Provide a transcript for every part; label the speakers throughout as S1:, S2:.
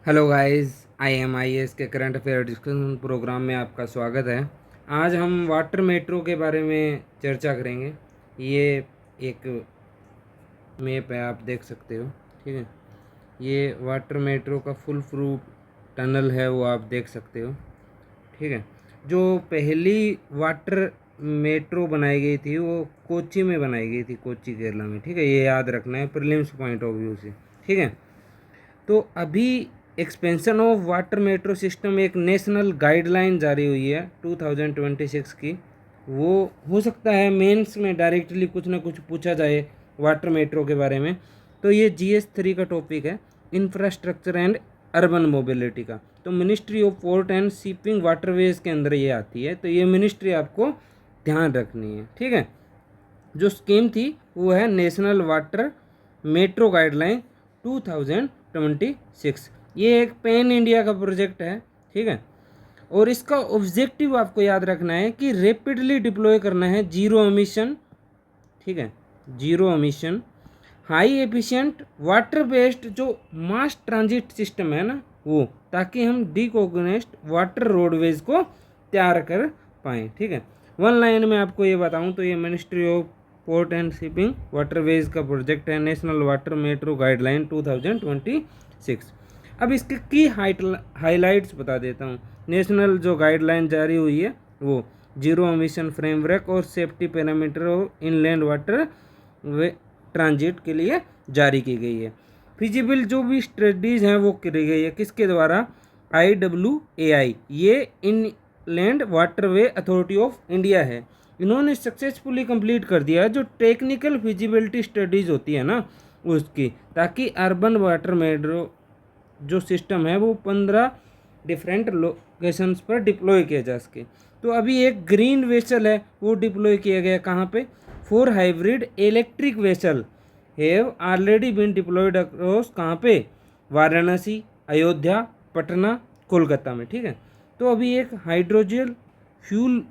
S1: Hello guys, IMIS के current affair discussion programme में आपका स्वागत है। आज हम वाटर मेट्रो के बारे में चर्चा करेंगे। ये एक मैप है, आप देख सकते हो। ठीक है, ये वाटर मेट्रो का फुल प्रूफ टनल है, वो आप देख सकते हो। ठीक है, जो पहली वाटर मेट्रो बनाई गई थी वो कोच्चि में बनाई गई थी, कोच्चि केरला में। ठीक है, ये याद रखना है प्रीलिम्स पॉइंट ऑफ व्यू से। ठीक है, तो अभी expansion of water metro system एक नेशनल गाइडलाइन जारी हुई है 2026 की। वो हो सकता है मेंस में डायरेक्टली कुछ ना कुछ पूछा जाए वाटर मेट्रो के बारे में। तो ये GS3 का टॉपिक है, इंफ्रास्ट्रक्चर एंड अर्बन मोबिलिटी का। तो ministry of port and shipping waterways के अंदर ये आती है, तो ये मिनिस्ट्री आपको ध्यान रखनी है। ठीक है, जो स्कीम थी वो है नेशनल वाटर मेट्रो गाइडलाइन 2026। ये एक पैन इंडिया का प्रोजेक्ट है। ठीक है, और इसका ऑब्जेक्टिव आपको याद रखना है कि रैपिडली डिप्लॉय करना है जीरो एमिशन। ठीक है, zero emission high efficient water based जो मास ट्रांजिट सिस्टम है ना वो, ताकि हम डिकॉर्गनाइज्ड वाटर रोडवेज को तैयार कर पाएँ। ठीक है, वन लाइन में आपको ये बताऊं तो ये ministry of port and shipping waterways का प्रोजेक्ट है, नेशनल वाटर मेट्रो गाइडलाइन 2026। अब इसके की हाइलाइट्स बता देता हूँ। नेशनल जो गाइडलाइन जारी हुई है वो जीरो एमिशन फ्रेमवर्क और सेफ्टी पैरामीटर और इनलैंड वाटर वे ट्रांजिट के लिए जारी की गई है। फिजिबल जो भी स्टडीज़ हैं वो करी गई है, किसके द्वारा? IWAI, ये inland waterway authority of India है। इन्होंने सक्सेसफुली कंप्लीट कर दिया है जो टेक्निकल फिजिबिलिटी स्टडीज़ होती है ना उसकी, ताकि अर्बन वाटर मेट्रो जो सिस्टम है वो 15 डिफरेंट लोकेशंस पर डिप्लॉय किया जा सके। तो अभी एक ग्रीन वेसल है वो डिप्लॉय किया गया कहाँ पे? 4 hybrid electric vessel have already been deployed across कहाँ पे? वाराणसी, अयोध्या, पटना, कोलकाता में। ठीक है, तो अभी एक हाइड्रोजन फ्यूल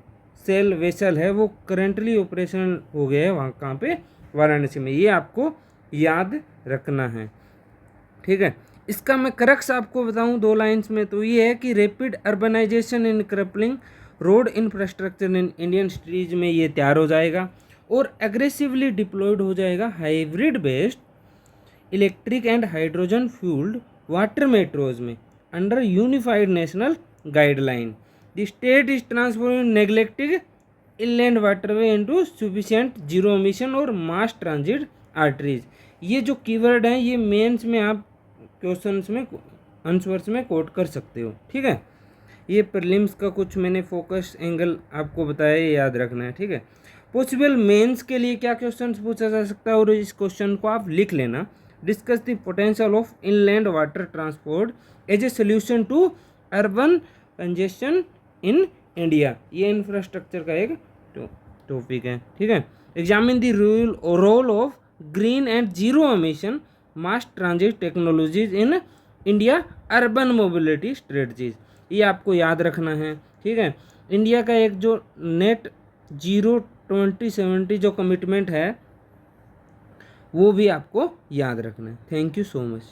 S1: सेल वेसल है वो करेंटली ऑपरेशनल हो गया है वहाँ कहाँ पे? वाराणसी में। ये आपको याद रखना है। ठीक है, इसका मैं करक्स आपको बताऊं 2 लाइंस में, तो ये है कि rapid urbanization in crippling road infrastructure in Indian cities में ये तैयार हो जाएगा और एग्रेसिवली डिप्लॉयड हो जाएगा hybrid based electric and hydrogen fuelled water metros में under unified national guideline. The state is transforming neglected inland waterway into sufficient zero emission और मास ट्रांजिट आर्टरीज। ये जो कीवर्ड हैं ये मेंस में आप क्वेश्चंस में आंसर्स में कोट कर सकते हो। ठीक है, ये प्रीलिम्स का कुछ मैंने फोकस एंगल आपको बताया, ये याद रखना है। ठीक है, पॉसिबल मेंस के लिए क्या क्वेश्चंस पूछा जा सकता है और इस क्वेश्चन को आप लिख लेना। Discuss the potential of inland water transport as a solution to urban congestion in India. ये इंफ्रास्ट्रक्चर का एक टॉपिक है। ठीक है, examine the role of green and zero emission mass transit technologies in India urban mobility strategies. ये आपको याद रखना है। ठीक है, इंडिया का एक जो नेट जीरो 2070 जो कमिटमेंट है वो भी आपको याद रखना है। Thank you so much.